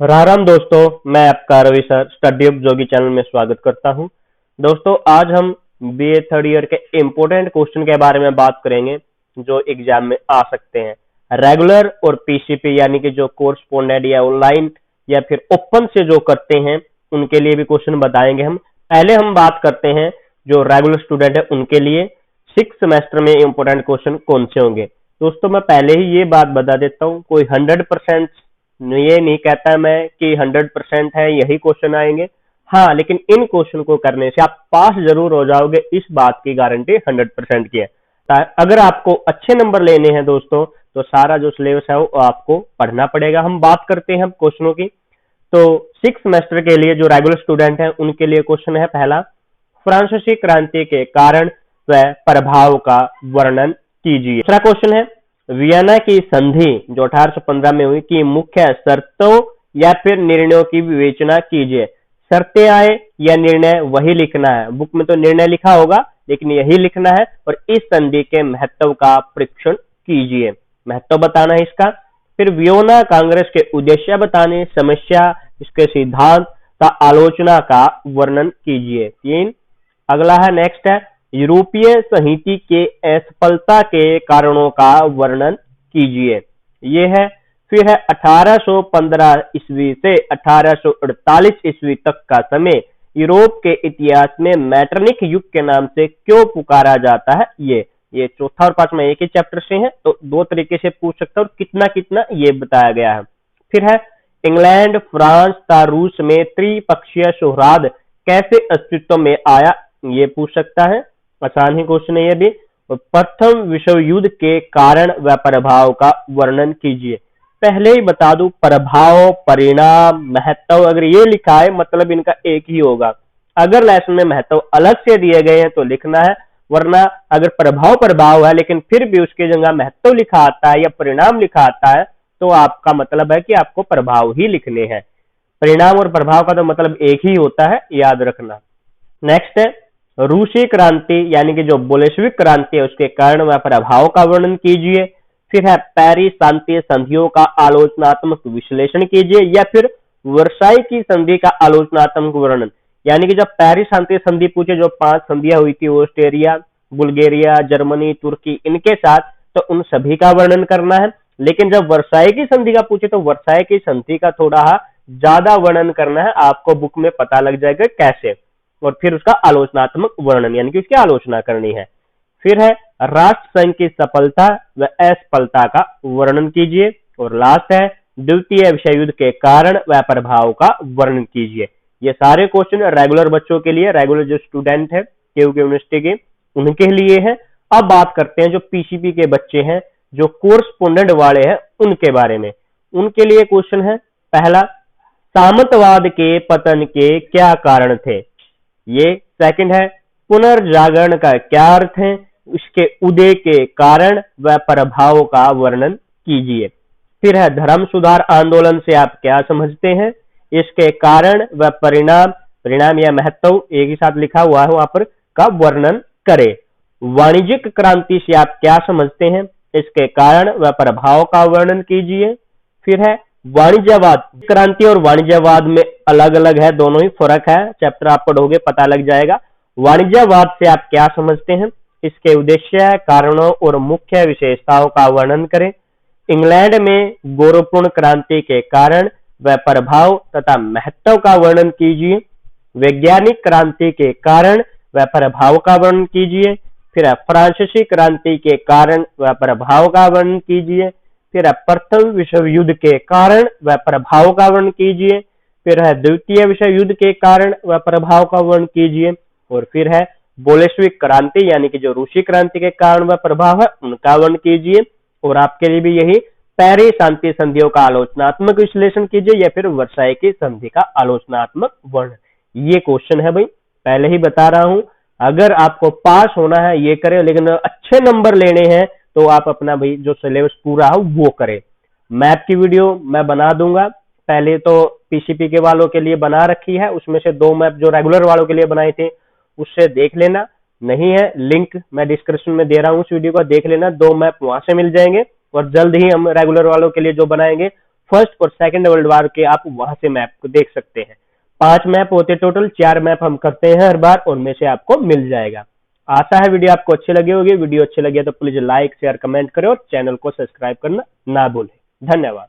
राम राम दोस्तों, मैं आपका रवि सर स्टडी अप जोगी चैनल में स्वागत करता हूं। दोस्तों, आज हम बीए थर्ड ईयर के इम्पोर्टेंट क्वेश्चन के बारे में बात करेंगे जो एग्जाम में आ सकते हैं। रेगुलर और पीसीपी यानी कि जो कोर्सपोंडेंट या ऑनलाइन या फिर ओपन से जो करते हैं उनके लिए भी क्वेश्चन बताएंगे हम। पहले हम बात करते हैं जो रेगुलर स्टूडेंट है उनके लिए 6 सेमेस्टर में इम्पोर्टेंट क्वेश्चन कौन से होंगे। दोस्तों, मैं पहले ही ये बात बता देता हूँ, कोई 100% ये नहीं कहता मैं कि 100% है यही क्वेश्चन आएंगे। हाँ, लेकिन इन क्वेश्चन को करने से आप पास जरूर हो जाओगे, इस बात की गारंटी 100% की है। अगर आपको अच्छे नंबर लेने हैं दोस्तों, तो सारा जो सिलेबस है वो आपको पढ़ना पड़ेगा। हम बात करते हैं क्वेश्चनों की। तो 6 सेमेस्टर के लिए जो रेगुलर स्टूडेंट हैं उनके लिए क्वेश्चन है पहला, फ्रांसीसी क्रांति के कारण व प्रभाव का वर्णन कीजिए। दूसरा क्वेश्चन है, वियना की संधि जो 1815 में हुई की मुख्य शर्तों या फिर निर्णयों की विवेचना कीजिए। शर्तें आए या निर्णय वही लिखना है। बुक में तो निर्णय लिखा होगा लेकिन यही लिखना है। और इस संधि के महत्व का परीक्षण कीजिए, महत्व बताना है इसका। फिर वियना कांग्रेस के उद्देश्य बताने, समस्या, इसके सिद्धांत का आलोचना का वर्णन कीजिए। 3। अगला है, नेक्स्ट है, यूरोपीय संहिता के असफलता के कारणों का वर्णन कीजिए। ये है। फिर है 1815 ईस्वी से 1848 ईस्वी तक का समय यूरोप के इतिहास में मैटरनिक युग के नाम से क्यों पुकारा जाता है। ये चौथा और पांचवा एक ही चैप्टर से है, तो दो तरीके से पूछ सकता हूँ, कितना कितना ये बताया गया है। फिर है, इंग्लैंड, फ्रांस तथा रूस में त्रिपक्षीय सौहार्द कैसे अस्तित्व में आया, ये पूछ सकता है। आसान ही क्वेश्चन है ये भी। प्रथम विश्व युद्ध के कारण व प्रभाव का वर्णन कीजिए। पहले ही बता दूं, प्रभाव, परिणाम, महत्व अगर ये लिखा है मतलब इनका एक ही होगा। अगर लेसन में महत्व अलग से दिए गए हैं तो लिखना है, वरना अगर प्रभाव है लेकिन फिर भी उसकी जगह महत्व लिखा आता है या परिणाम लिखा आता है तो आपका मतलब है कि आपको प्रभाव ही लिखने हैं। परिणाम और प्रभाव का तो मतलब एक ही होता है, याद रखना। नेक्स्ट है, रूसी क्रांति यानी कि जो बोल्शेविक क्रांति है उसके कारण व प्रभाव का वर्णन कीजिए। फिर है, पेरिस शांति संधियों का आलोचनात्मक विश्लेषण कीजिए या फिर वर्साई की संधि का आलोचनात्मक वर्णन। यानी कि जब पेरिस शांति संधि पूछे, जो 5 संधियां हुई थी ऑस्ट्रिया, बुल्गारिया, जर्मनी, तुर्की, इनके साथ, तो उन सभी का वर्णन करना है। लेकिन जब वर्साई की संधि का पूछे तो वर्साई की संधि का थोड़ा ज्यादा वर्णन करना है, आपको बुक में पता लग जाएगा कैसे। और फिर उसका आलोचनात्मक वर्णन यानी कि उसकी आलोचना करनी है। फिर है, राष्ट्र संघ की सफलता व असफलता का वर्णन कीजिए। और लास्ट है, द्वितीय विश्व युद्ध के कारण व प्रभाव का वर्णन कीजिए। ये सारे क्वेश्चन रेगुलर बच्चों के लिए, रेगुलर जो स्टूडेंट है केयू यूनिवर्सिटी के, उनके लिए है। अब बात करते हैं जो पीसीपी के बच्चे हैं, जो कोर्सपोंडेंट वाले हैं, उनके बारे में। उनके लिए क्वेश्चन है पहला, सामंतवाद के पतन के क्या कारण थे। ये सेकंड है, पुनर्जागरण का क्या अर्थ है, उसके उदय के कारण व प्रभाव का वर्णन कीजिए। फिर है, धर्म सुधार आंदोलन से आप क्या समझते हैं, इसके कारण व परिणाम या महत्व एक ही साथ लिखा हुआ है वहां पर, का वर्णन करें। वाणिज्यिक क्रांति से आप क्या समझते हैं, इसके कारण व प्रभाव का वर्णन कीजिए। फिर है, वाणिज्यवाद, क्रांति और वाणिज्यवाद में अलग अलग है, दोनों ही फर्क है, चैप्टर आप पढ़ोगे पता लग जाएगा। वाणिज्यवाद से आप क्या समझते हैं, इसके उद्देश्य, कारणों और मुख्य विशेषताओं का वर्णन करें। इंग्लैंड में गौरवपूर्ण क्रांति के कारण व प्रभाव तथा महत्व का वर्णन कीजिए। वैज्ञानिक क्रांति के कारण व प्रभाव का वर्णन कीजिए। फिर फ्रांसीसी क्रांति के कारण व प्रभाव का वर्णन कीजिए। फिर प्रथम विश्व युद्ध के कारण व प्रभाव का वर्णन कीजिए। फिर है, द्वितीय विश्व युद्ध के कारण व प्रभाव का वर्णन कीजिए। और फिर है, बोल्शेविक क्रांति यानी कि जो रूसी क्रांति के कारण व प्रभाव है उनका वर्णन कीजिए। और आपके लिए भी यही, पेरिस शांति संधियों का आलोचनात्मक विश्लेषण कीजिए या फिर वर्साई की संधि का आलोचनात्मक वर्णन। ये क्वेश्चन है भाई, पहले ही बता रहा हूं, अगर आपको पास होना है ये करें, लेकिन अच्छे नंबर लेने हैं तो आप अपना भाई जो सिलेबस पूरा हो वो करें। मैप की वीडियो मैं बना दूंगा, पहले तो पीसीपी के वालों के लिए बना रखी है, उसमें से 2 मैप जो रेगुलर वालों के लिए बनाए थे उससे देख लेना। नहीं है, लिंक मैं डिस्क्रिप्शन में दे रहा हूं, उस वीडियो को देख लेना, 2 मैप वहां से मिल जाएंगे। और जल्द ही हम रेगुलर वालों के लिए जो बनाएंगे फर्स्ट और सेकंड वर्ल्ड वार के आप वहां से मैप को देख सकते हैं। 5 मैप होते टोटल, 4 मैप हम करते हैं हर बार, उनमें से आपको मिल जाएगा। आशा है वीडियो आपको अच्छी लगी होगी। वीडियो अच्छी लगी है तो प्लीज लाइक शेयर कमेंट करें और चैनल को सब्सक्राइब करना ना भूलें। धन्यवाद।